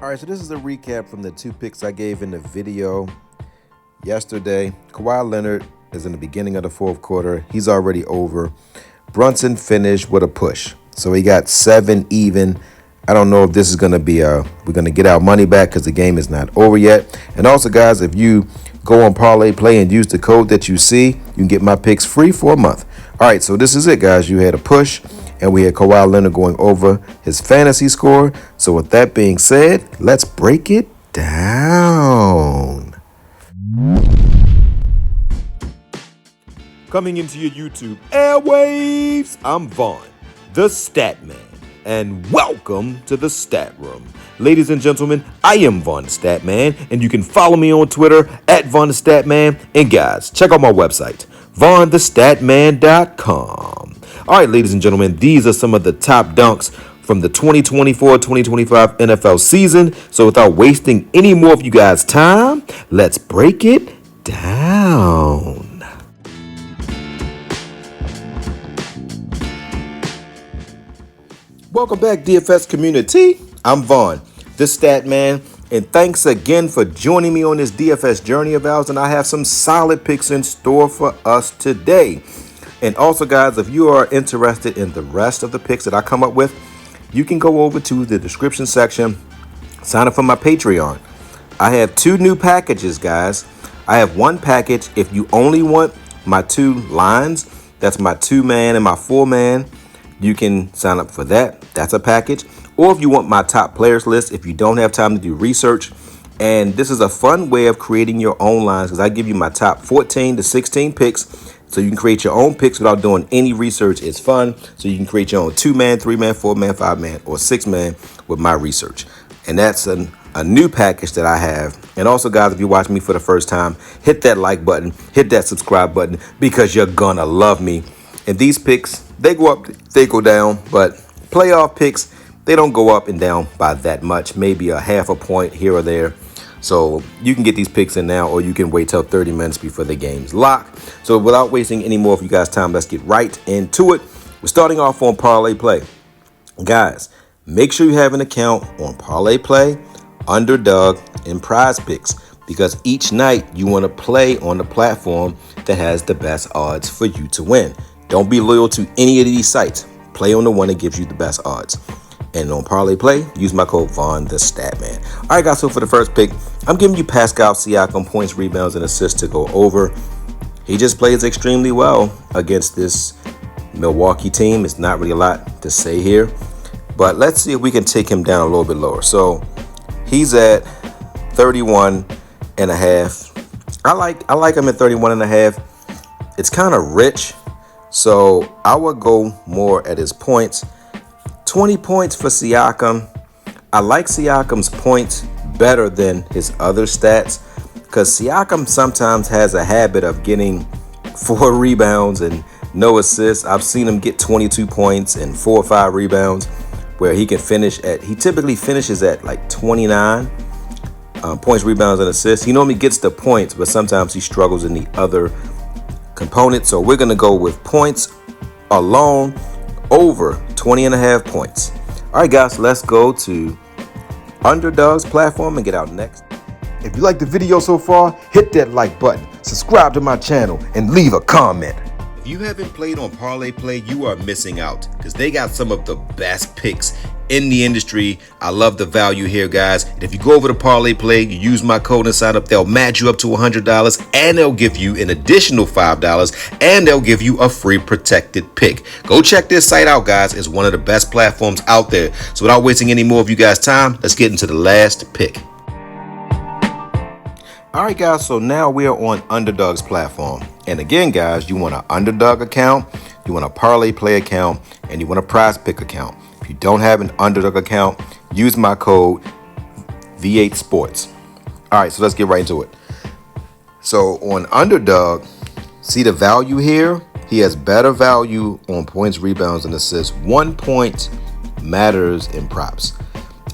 All right, so this is a recap from the 2 picks I gave in the video yesterday. Kawhi Leonard is in the beginning of the fourth quarter. He's already over. Brunson finished with a push. So he got 7 even. I don't know if this is going to be we're going to get our money back because the game is not over yet. And also, guys, if you go on Parlay Play and use the code that you see, you can get my picks free for a month. All right, so this is it, guys. You had a push, and we had Kawhi Leonard going over his fantasy score. So with that being said, let's break it down. Coming into your YouTube airwaves, I'm Vaughn, the Statman, and welcome to the Stat Room. Ladies and gentlemen, I am Vaughn the Statman, and you can follow me on Twitter at Vaughn the Statman. And guys, check out my website, vonnthestatman.com. All right, ladies and gentlemen, these are some of the top dunks from the 2024-2025 NFL season. So without wasting any more of you guys' time, let's break it down. Welcome back, DFS community. I'm Vaughn, the Statman, and thanks again for joining me on this DFS journey of ours. And I have some solid picks in store for us today. And also, guys, if you are interested in the rest of the picks that I come up with, you can go over to the description section, sign up for my Patreon. I have 2 new packages, guys. I have one package if you only want my 2 lines. That's my 2-man and my 4-man. You can sign up for that. That's a package. Or if you want my top players list, if you don't have time to do research. And this is a fun way of creating your own lines because I give you my top 14 to 16 picks. So you can create your own picks without doing any research. It's fun. So you can create your own 2-man, 3-man, 4-man, 5-man, or 6-man with my research. And that's a new package that I have. And also, guys, if you're watching me for the first time, hit that like button, hit that subscribe button because you're gonna love me. And these picks, they go up, they go down, but playoff picks, they don't go up and down by that much, maybe a half a point here or there. So you can get these picks in now, or you can wait till 30 minutes before the game's locked. So without wasting any more of you guys' time, let's get right into it. We're starting off on Parlay Play. Guys, make sure you have an account on Parlay Play, Underdog, and Prizepicks, because each night you want to play on the platform that has the best odds for you to win. Don't be loyal to any of these sites. Play on the one that gives you the best odds. And on Parlay Play, use my code VonnTheStatman. All right, guys, so for the first pick, I'm giving you Pascal Siakam points, rebounds, and assists to go over. He just plays extremely well against this Milwaukee team. It's not really a lot to say here. But let's see if we can take him down a little bit lower. So he's at 31.5. I like him at 31.5. It's kind of rich. So I would go more at his points. 20 points for Siakam. I like Siakam's points better than his other stats because Siakam sometimes has a habit of getting 4 rebounds and no assists. I've seen him get 22 points and 4 or 5 rebounds where he typically finishes at like 29 points, rebounds, and assists. He normally gets the points, but sometimes he struggles in the other component. So we're going to go with points alone over 20.5 points. All right, guys, let's go to Underdog's platform and get out next. If you like the video so far, hit that like button, subscribe to my channel, and leave a comment. If you haven't played on Parlay Play, you are missing out because they got some of the best picks in the industry. I love the value here, guys. And if you go over to Parlay Play, you use my code and sign up, they'll match you up to $100 and they'll give you an additional $5 and they'll give you a free protected pick. Go check this site out, guys. It's one of the best platforms out there. So without wasting any more of you guys' time, let's get into the last pick. All right, guys, so now we are on Underdog's platform. And again, guys, you want an Underdog account, you want a Parlay Play account, and you want a Prize Pick account. If you don't have an Underdog account, use my code V8 Sports. All right, so let's get right into it. So on Underdog, see the value here? He has better value on points, rebounds, and assists. 1 point matters in props.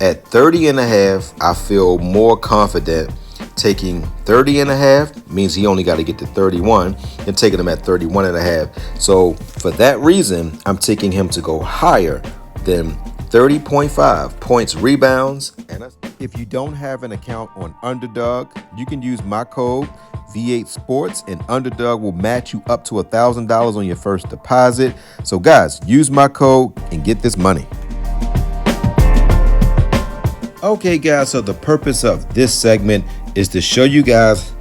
At 30.5, I feel more confident taking 30.5 means he only got to get to 31 and taking him at 31.5. So for that reason, I'm taking him to go higher than 30.5 points, rebounds, and assists. If you don't have an account on Underdog, you can use my code V8 Sports, and Underdog will match you up to $1,000 on your first deposit. So guys, use my code and get this money. Okay guys, so the purpose of this segment is to show you guys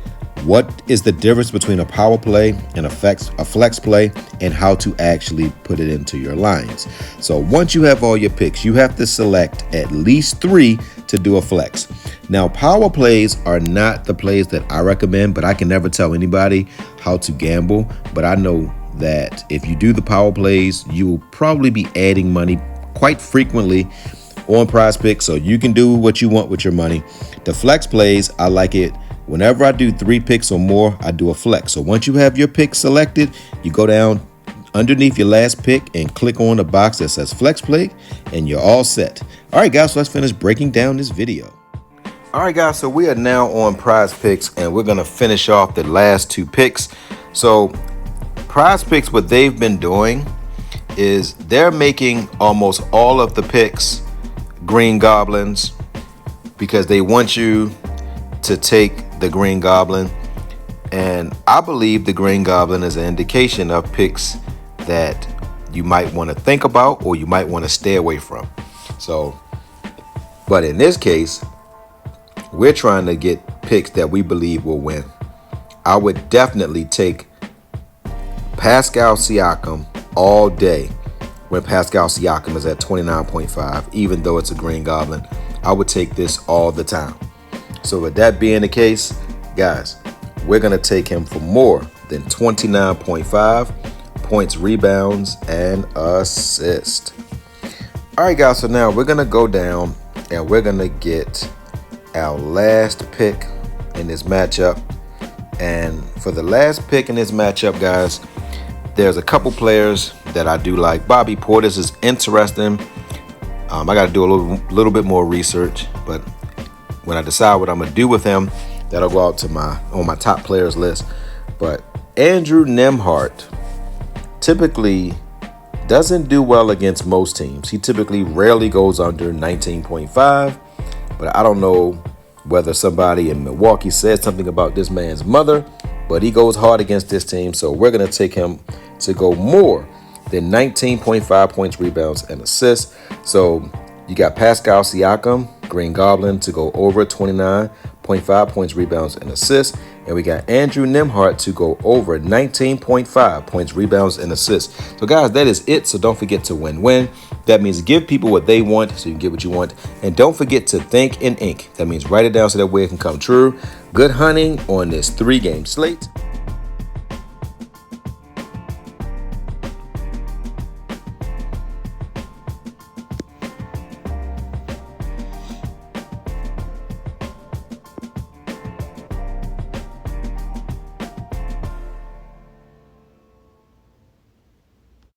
what is the difference between a power play and a flex play, and how to actually put it into your lines. So once you have all your picks, you have to select at least 3 to do a flex. Now, power plays are not the plays that I recommend, but I can never tell anybody how to gamble. But I know that if you do the power plays, you will probably be adding money quite frequently on Prizepicks, so you can do what you want with your money. The flex plays, I like it. Whenever I do 3 picks or more, I do a flex. So once you have your pick selected, you go down underneath your last pick and click on the box that says flex play, and you're all set. All right, guys, so let's finish breaking down this video. All right, guys, so we are now on Prizepicks, and we're going to finish off the last 2 picks. So Prizepicks, what they've been doing is they're making almost all of the picks Green Goblins, because they want you to take the Green Goblin, and I believe the Green Goblin is an indication of picks that you might want to think about or you might want to stay away from. So, but in this case, we're trying to get picks that we believe will win. I would definitely take Pascal Siakam all day when Pascal Siakam is at 29.5, even though it's a Green Goblin. I would take this all the time. So with that being the case, guys, we're going to take him for more than 29.5 points, rebounds, and assists. All right, guys, so now we're going to go down and we're going to get our last pick in this matchup. And for the last pick in this matchup, guys, there's a couple players that I do like. Bobby Portis is interesting. I got to do a little bit more research, but when I decide what I'm gonna do with him, that'll go out to on my top players list. But Andrew Nembhard typically doesn't do well against most teams. He typically rarely goes under 19.5, but I don't know whether somebody in Milwaukee said something about this man's mother, but he goes hard against this team. So we're gonna take him to go more than 19.5 points, rebounds, and assists. So you got Pascal Siakam, Green Goblin, to go over 29.5 points, rebounds, and assists. And we got Andrew Nembhard to go over 19.5 points, rebounds, and assists. So guys, that is it. So don't forget to win-win. That means give people what they want so you can get what you want. And don't forget to think in ink. That means write it down so that way it can come true. Good hunting on this 3-game slate.